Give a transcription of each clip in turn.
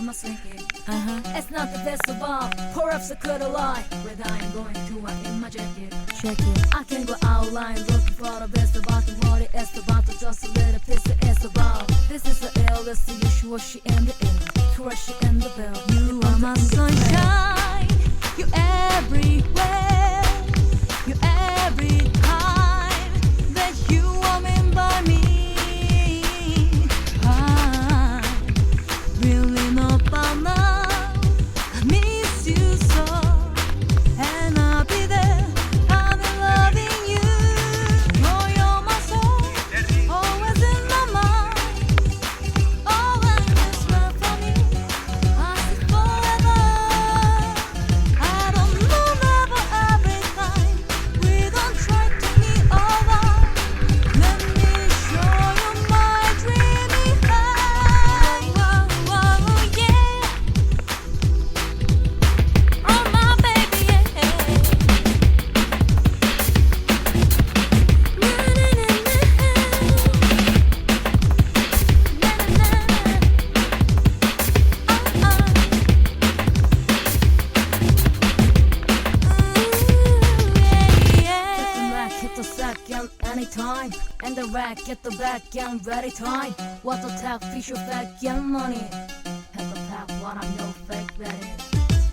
I'm a slinky. It's not the best of all. Pour up so could a lie. But I'm going to in my jacket. Check it. I can go outline looking for the best about the world. It's about just a little piece of it's about. This is the ill, that's the usual she in the ill. Crush it in the bell. You are my sunshine. You everywhere. You every time that you are in by me. I'm really not by now. I miss you so, and I'll be there. I'll be loving you. Oh, you're my soul, always in my mind. Oh, and this love for me, I see forever. I don't know never every time we don't try to meet over. Let me show you my dreamy heart. Whoa, yeah. Oh, my baby, yeah. Hit the second anytime, and the rack get the back and ready time. What the tag fish your back and money. Hit the pack what I'm no fake ready.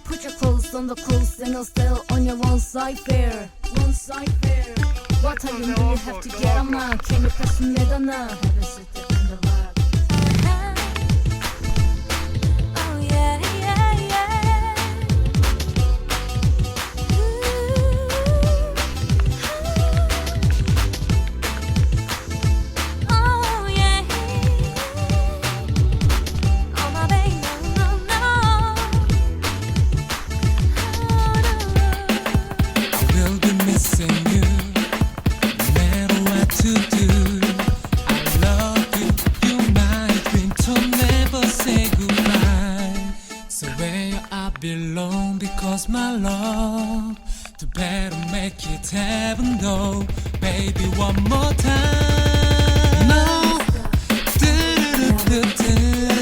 Put your clothes on the clothes and you'll still on your one side fair. One side fair. What time do you have to get a man? Can you pass me the now? Have a sit in the lab. Oh yeah, yeah, yeah. Oh yeah. Oh my baby, no, no. I will be missing you, no matter what to do. I love you, you're my dream to never say goodbye. So where I belong, because my love to better make it heaven though. Baby, one more time. No. Do-do-do-do-do.